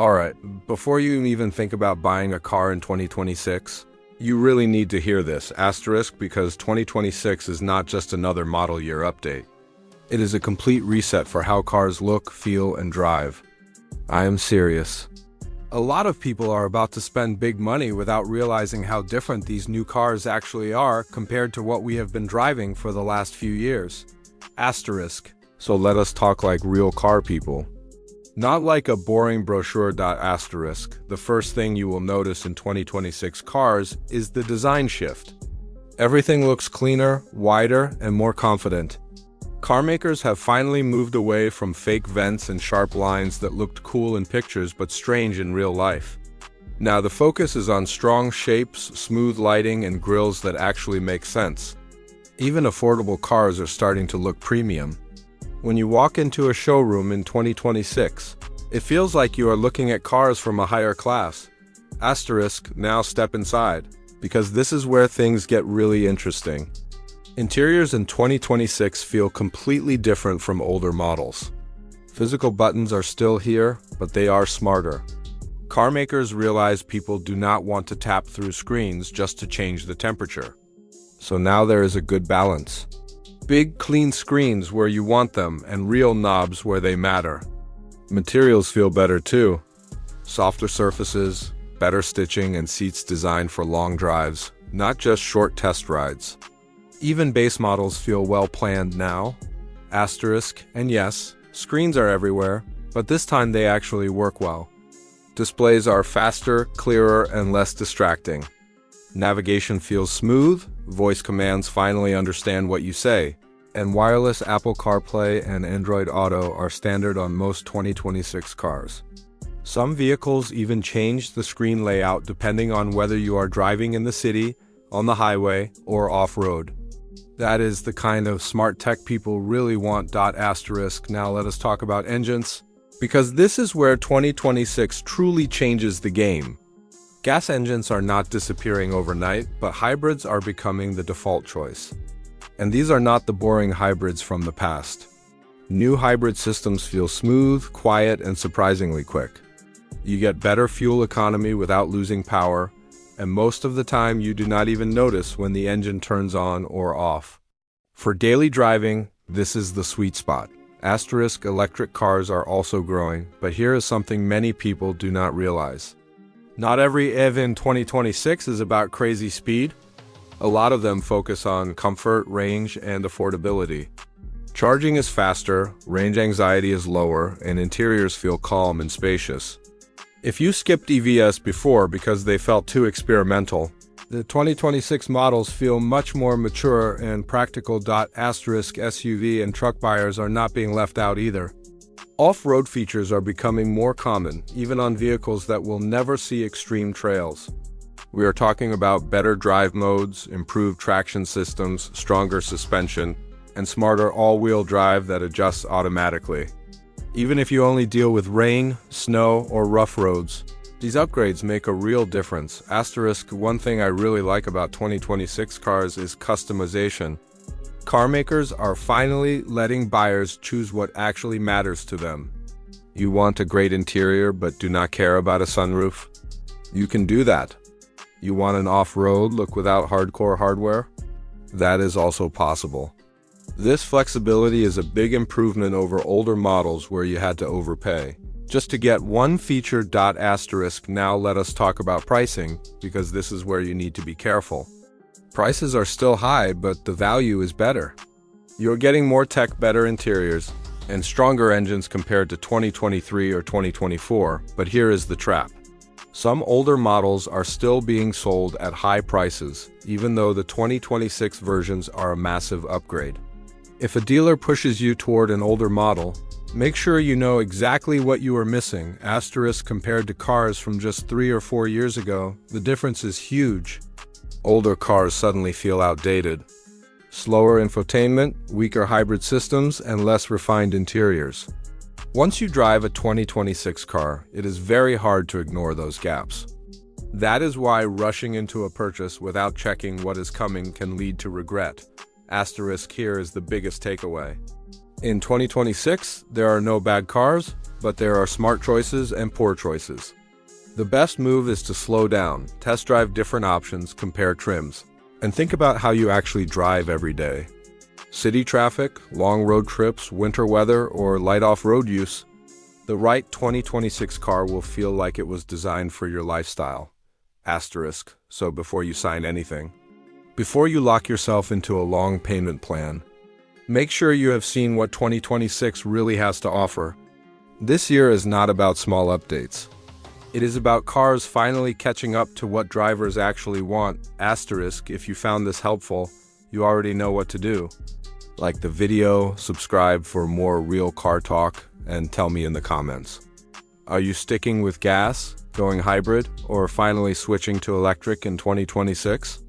Alright, before you even think about buying a car in 2026, you really need to hear this asterisk because 2026 is not just another model year update. It is a complete reset for how cars look, feel, and drive. I am serious. A lot of people are about to spend big money without realizing how different these new cars actually are compared to what we have been driving for the last few years. Asterisk. So let us talk like real car people. Not like a boring brochure. Asterisk. The first thing you will notice in 2026 cars is the design shift. Everything looks cleaner, wider, and more confident. Car makers have finally moved away from fake vents and sharp lines that looked cool in pictures but strange in real life. Now the focus is on strong shapes, smooth lighting, and grills that actually make sense. Even affordable cars are starting to look premium. When you walk into a showroom in 2026, it feels like you are looking at cars from a higher class. Asterisk, now step inside, because this is where things get really interesting. Interiors in 2026 feel completely different from older models. Physical buttons are still here, but they are smarter. Car makers realize people do not want to tap through screens just to change the temperature. So now there is a good balance. Big, clean screens where you want them and real knobs where they matter. Materials feel better too. Softer surfaces, better stitching, and seats designed for long drives, not just short test rides. Even base models feel well planned now. Asterisk, and yes, screens are everywhere, but this time they actually work well. Displays are faster, clearer, and less distracting. Navigation feels smooth, voice commands finally understand what you say, and wireless Apple CarPlay and Android Auto are standard on most 2026 cars. Some vehicles even change the screen layout depending on whether you are driving in the city, on the highway, or off-road. That is the kind of smart tech people really want. Asterisk. Now let us talk about engines, because this is where 2026 truly changes the game. Gas engines are not disappearing overnight, but hybrids are becoming the default choice. And these are not the boring hybrids from the past. New hybrid systems feel smooth, quiet, and surprisingly quick. You get better fuel economy without losing power, and most of the time you do not even notice when the engine turns on or off. For daily driving, this is the sweet spot. Asterisk, electric cars are also growing, but here is something many people do not realize. Not every EV in 2026 is about crazy speed. A lot of them focus on comfort, range, and affordability. Charging is faster, range anxiety is lower, and interiors feel calm and spacious. If you skipped EVs before because they felt too experimental, the 2026 models feel much more mature and practical. Asterisk, SUV and truck buyers are not being left out either. Off-road features are becoming more common, even on vehicles that will never see extreme trails. We are talking about better drive modes, improved traction systems, stronger suspension, and smarter all-wheel drive that adjusts automatically. Even if you only deal with rain, snow, or rough roads, these upgrades make a real difference. Asterisk, one thing I really like about 2026 cars is customization. Car makers are finally letting buyers choose what actually matters to them. You want a great interior but do not care about a sunroof? You can do that. You want an off-road look without hardcore hardware? That is also possible. This flexibility is a big improvement over older models where you had to overpay just to get one feature. Asterisk, now let us talk about pricing, because this is where you need to be careful. Prices are still high, but the value is better. You're getting more tech, better interiors, and stronger engines compared to 2023 or 2024, but here is the trap. Some older models are still being sold at high prices, even though the 2026 versions are a massive upgrade. If a dealer pushes you toward an older model, make sure you know exactly what you are missing. Asterisk, compared to cars from just 3 or 4 years ago, the difference is huge. Older cars suddenly feel outdated. Slower infotainment, weaker hybrid systems, and less refined interiors. Once you drive a 2026 car, it is very hard to ignore those gaps. That is why rushing into a purchase without checking what is coming can lead to regret. Asterisk, here is the biggest takeaway. In 2026, there are no bad cars, but there are smart choices and poor choices. The best move is to slow down, test drive different options, compare trims, and think about how you actually drive every day. City traffic, long road trips, winter weather, or light off-road use, the right 2026 car will feel like it was designed for your lifestyle. Asterisk, so before you sign anything. Before you lock yourself into a long payment plan, make sure you have seen what 2026 really has to offer. This year is not about small updates. It is about cars finally catching up to what drivers actually want. Asterisk, if you found this helpful, you already know what to do. Like the video, subscribe for more real car talk, and tell me in the comments. Are you sticking with gas, going hybrid, or finally switching to electric in 2026?